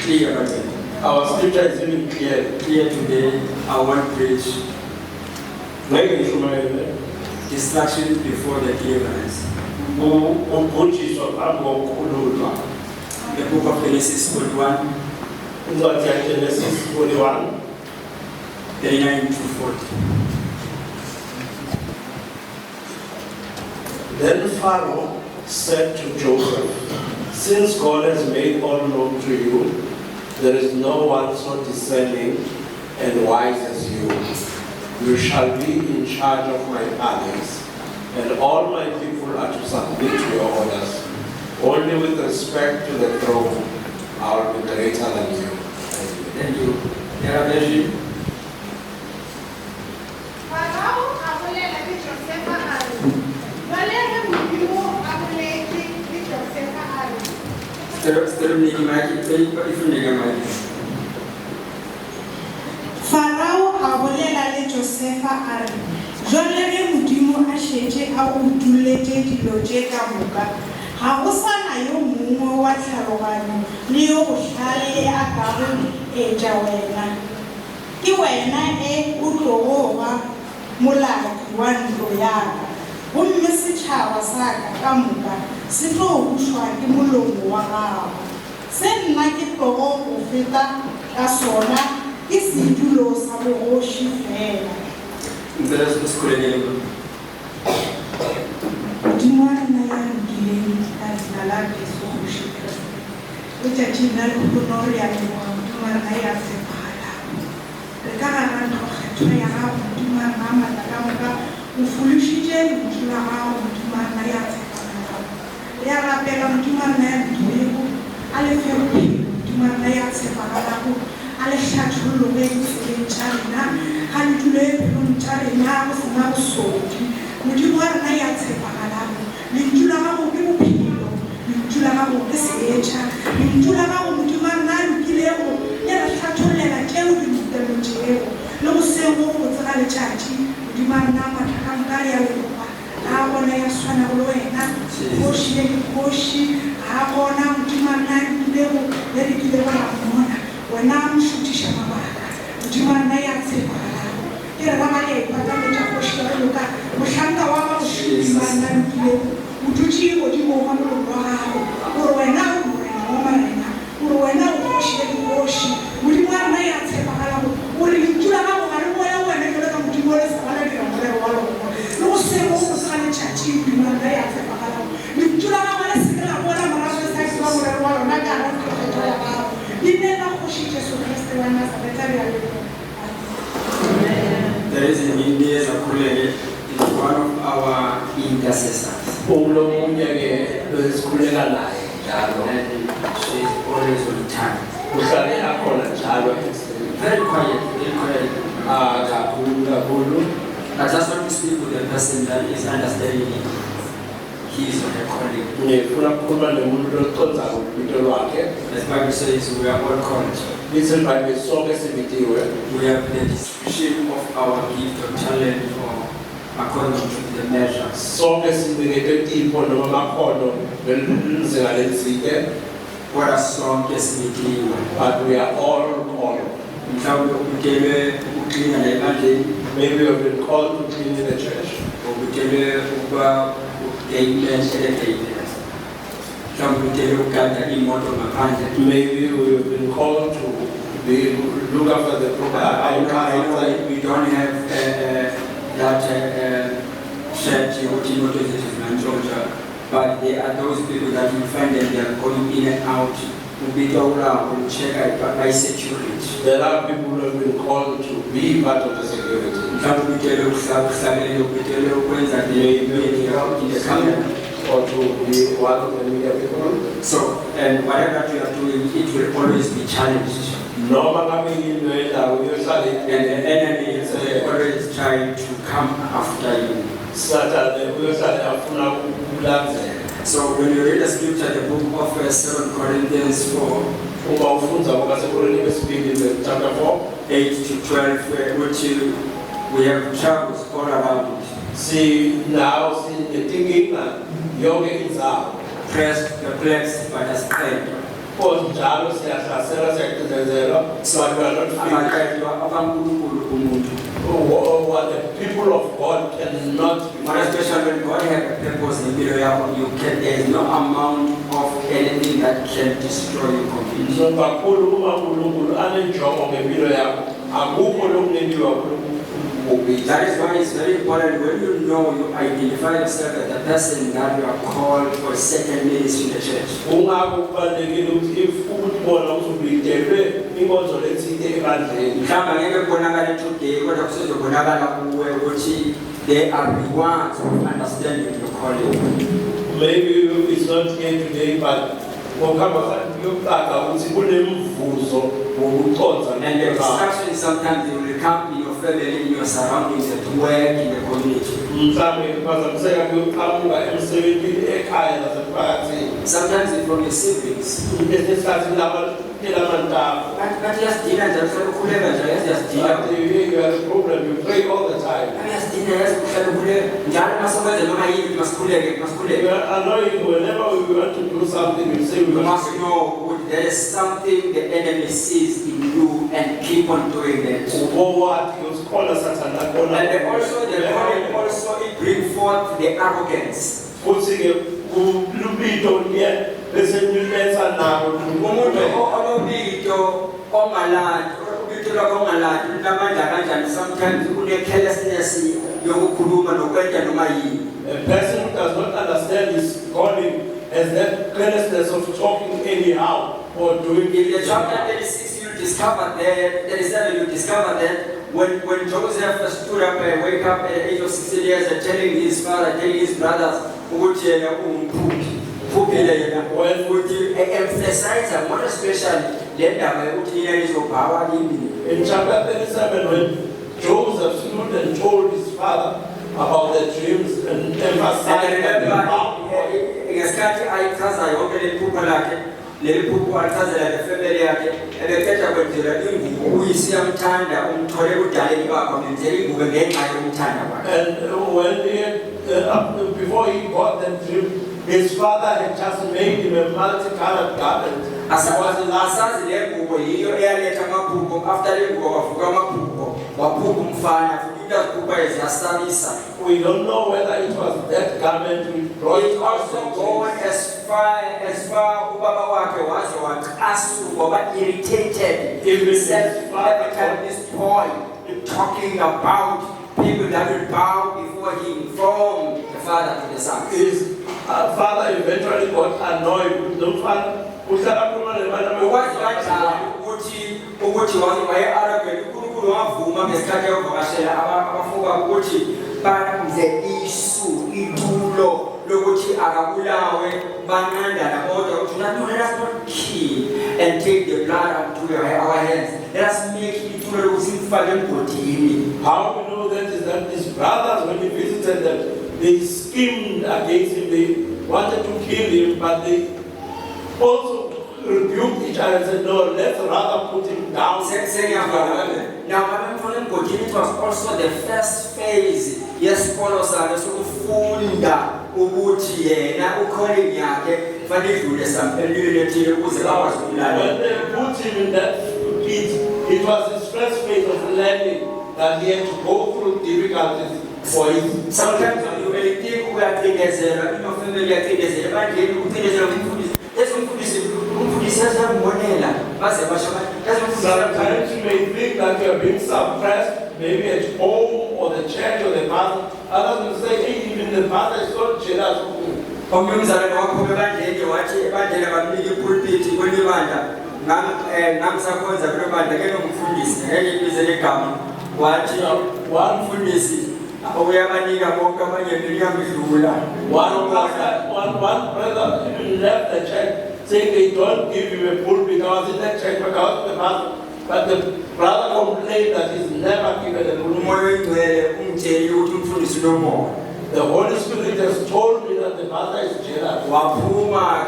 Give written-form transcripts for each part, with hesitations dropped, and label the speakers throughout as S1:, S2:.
S1: clear, but
S2: Our scripture is even clear.
S1: clear today. I want to preach destruction before the deliverance. The book of Genesis 41,
S2: Genesis 41.
S1: 39 to 40.
S2: Then Pharaoh said to Joseph, "Since God has made all known to you, there is no one so discerning and wise as you. You shall be in charge of my palace, and all my people are to submit to your orders. Only with respect to the throne, I will be greater than you."
S1: Thank you. Revelation.
S3: Farao a bolela le Josefa a re, "Jwale ge Modimo a šetše a o duletse dilo tše ka moka, ga go sa na yo mongwe wa tlhaloganyo le yo bohlale a ka go etša wena. Ke wena o tlogo ba molaki wa ntlo ya ka, gomme setšhaba sa ka moka se tlo bušwa ke molomo wa gago. Se nna ke tlogo go feta ka sona ke setulo sa bogoši fela." Modimo a rena ya lokileng ka leina la Jesu Kriste. Letšatši la lekgono re a leboga Modimo a rena ya tshepagalang. Re ka gara ntokgetho ya gago Modimo a rena a maatla ka moka o fološitše lentšu la gago Modimo a rena ya tshepagalang. Re a rapela Modimo a rena ya lokilego a le fe bophelo Modimo a rena ya tshepagalago a le hlathollologe ditseleng tša rena ga le tulo e pelong tša rena go sena bosodi. Modimo a rena ya tshepagalago lentšu la gago ke bophelo, lentšu la gago ke seetša, lentšu la gago Modimo a rena a lokilego le re hlathollela tšeo ditutelo tšeo le go sego go tsega letšatši. Modimo a rena a mathakamka ya leboga ga bona ya swana go le wena kgoši le dikgoši ga bona Modimo a rena a lokilego le re kilego la mmona wena a mošutiša mabaka. Modimo a rena ya tshepagalago ke re rama le ipataletša kgoši ya loka mohlanka wa gago šudi ba nna lokilego o dutše godimo ga moloko wa gago gore wena o morena wa marena gore wena o kgoši le dikgoši. Modimo a rena ya tshepagalago gore lentšu la gago ga le boya wena jalo ka Modimo le sa bala dira morero wa lona le go sego go sega letšatši. Modimo a rena ya tshepagalago lentšu la gago le seke la bona morago le sa ba morero wa lona ka ga ntokgetho ya gago le nena kgoši Jesu Kriste wa Nazareta re a leboga.
S1: There is an Indian Zakulele, is one of our intercessors. And she is always on time. Very quiet, very quiet. I just want to speak with a person that is understanding his or her calling. As Bible says, we are all called. We have the distribution of our gift or talent or according to the measure. What a strong testimony.
S2: But we are all called. Maybe we have been called to clean the church. Maybe we have been called to look after the program.
S1: We don't have that church but there are those people that you find that they are going in and out. Check by security.
S2: There are people who have been called to be part of the security. Or to be one of the media people.
S1: So, and whatever you are doing, it will always be challenged. And the enemy is always trying to come after you. So when you read the scripture, the book of 2 Corinthians 4,
S2: chapter 4,
S1: 8 to 12, which we have troubles all around it.
S2: See, now, see the thinking, yoga is out.
S1: Perplexed by the strength.
S2: Njalo siyahlasela siyaqindezelwa, but we are not finished.
S1: abaqedwa abankulunkulu kumuntu.
S2: What the people of God cannot be
S1: More especially when God has a purpose in the middle yakho, there is no amount of anything that can destroy you completely.
S2: So kakhulu uma uNkulunkulu anenjongo ngempilo yakho, akukho lokungenziwa kubi.
S1: That is why it's very important when you know, you identify yourself as the person that you are called for a certain ministry in the church.
S2: Kungakho kubalulekile ukuthi if ukuthi bona uzobidelwe inkonzo lethile ebandleni.
S1: Mhlawumbe ngeke kubonakale today, kodwa kusezobonakala kuwe ukuthi they are the ones who understand your calling.
S2: Maybe it's not here today, but ngokuhamba kuyocaca ukuthi kunemvuzo wokuconza
S1: And the distraction sometimes they will come in your family, in your surroundings, at work, in the community.
S2: mhlawumbe kuphazamiseka kuyoqhamuka emsebenzini ekhaya nasemphakathini.
S1: Sometimes it's from your siblings.
S2: Esikhathini labantamu.
S1: But just dinner, just ukhuleka nje, just dinner.
S2: But you have a problem, you pray all the time.
S1: Just dinner, just ukhuleka. Njalo masobenze noma yini masikhuleke,
S2: You
S1: masikhuleke.
S2: are annoying whenever we want to do something, we say we
S1: You
S2: must.
S1: must know there is something the enemy sees in you and keep on doing that. And then also the calling also it brings forth the arrogance. Umuntu olobito ongalandi, ubito lwakongalandi lamandla kanjani sometimes une-carelessness yokukhuluma nokwenza noma yini.
S2: A person who does not understand his calling has that carelessness of talking anyhow or doing
S1: In the
S2: it.
S1: chapter 36 you discover that, 37 you discover that when Joseph stood up and wake up at the age of 16 years and telling his father, telling his brothers, ukuthi yena umphupile yena, ukuthi emphasize more especially le ndaba yokuthi yena izobhawa kimi.
S2: In chapter 37, when Joseph stood and told his father about the dreams and emphasized that the power
S1: ngesikhathi ayichaza yonke le phupho lakhe, leli phupho alichazela nefamily yakhe, ebekhetha kwenzela ingubo uyise yamthanda umthole kudaleni kwakho menzela ingubo ngenxa yokumthanda kwakhe.
S2: And when before he got that dream, his father had just made him a multicolored garment.
S1: Asazi le ngubo yiyo eyaletha amaphupho, after le ngubo kwavuka amaphupho, waphupha umfana futhi iphupho eziyasabisa.
S2: We don't know whether it was that garment which brought
S1: It also gone as far ubaba wakhe waze waqasuka waba irritated. He said, every time this boy talking about people that will bow before him from the father to the son.
S2: his father eventually got annoyed with the father.
S1: Ukwazi kanjani ukuthi waye arrogant uNkulunkulu wavuma ngesikhathi yokuvakashela abafowabo ukuthi bamze isu itulo lokuthi akabulawe banqandana kodwa ukuthi no, let us not kill and take the blood unto our hands. Let us make itulo lokuthi sifake emgodini.
S2: How we know that is that his brothers, when he visited them, they schemed against him. They wanted to kill him, but they also rebuked each other and said, no, let's rather put him down.
S1: Now, it was also the first phase. Yes, Paul said, ukufunda ukuthi yena ucalling yakhe fanele idlule sampelweni ethile ukuze bakwazi ukulala.
S2: When they put him in that pit, it was his first phase of learning that he had to go through difficulties for him.
S1: Sometimes when you think uyacindezelwa, your family yacindezelwa, bandleni ukucindezelwa ngumfundisi. Umfundisi yazambonela baze basho
S2: Sometimes you may think that you are being suppressed, maybe at home or the church or the pastor. Others will say, hey, even the pastor is so jealous of me.
S1: omnumzana wakhona bandleni wathi bandlela bamnika ipulpiti kwelibandla ngamsakhonza kulo bandla ke nomfundisi ngeke ibize legama wathi umfundisi uyabanika bonke abanye niyamdlula.
S2: One brother even left the church saying they don't give him a pulpit. I was in that church, but I was the pastor. But the brother complained that he's never given a pulpit.
S1: Umoya oyingcwele umtsheli ukuthi umfundisi unomoya.
S2: The Holy Spirit has told me that the pastor is jealous.
S1: Waphuma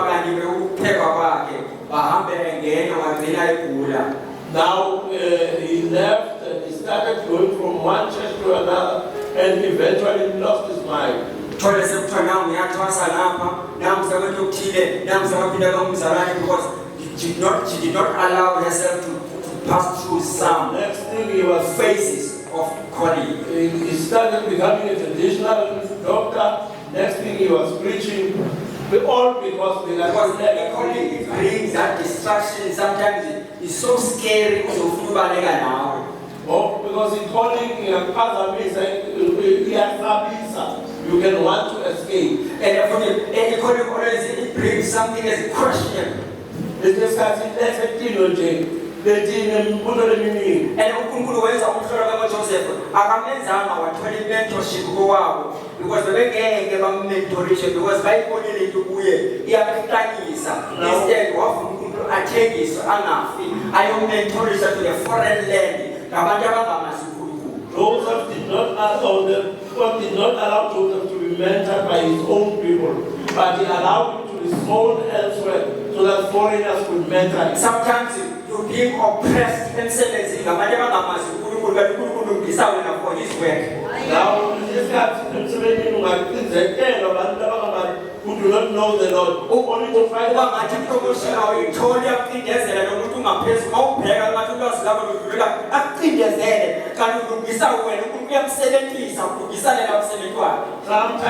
S1: kanti ukuphekwa kwakhe bahambe engena wagcina egula.
S2: Now he left, he started going from one church to another, and eventually lost his mind.
S1: uthole sekuthiwa nawe uyathwasa lapha namuhla kwento okuthile namuhla kwaphinda kamzalwane because she did not allow herself to pass through some
S2: Next thing he was
S1: phases of calling.
S2: He started becoming a traditional doctor. Next thing he was preaching, all because they
S1: Because the calling it brings that distraction. Sometimes it's so scary because
S2: Oh, because in calling other means you can want to escape.
S1: and for the calling always it brings something as a question. And uNkulunkulu wenza umhlolo kaJoseph akamenzanga wathola imentorship kowabo because bebengeke bammentorishe because bayibonile into kuye iyakuhlanyisa. Instead wafuna uNkulunkulu athengise angafi ayomentorisha to the foreign land ngabantu abangamazi uNkulunkulu.
S2: Joseph did not allow God did not allow Joseph to be mentored by his own people, but he allowed him to be sold elsewhere so that foreigners could mentor him.
S1: Sometimes you're being oppressed emsebenzini ngabantu abangamazi uNkulunkulu kanti uNkulunkulu ungisa wena for his work.
S2: Now, who do not know the Lord, who only to find
S1: Uba
S2: out
S1: ngathi promotion awuyitholi akucindezela nomuntu ungaphezulu mawubheka ngathi ulwazi lakho ludlulela akucindezele kanti ulungisa wena uNkulunkulu uyamsebenzisa ulungisane la umsebenzi wakhe.
S2: sometimes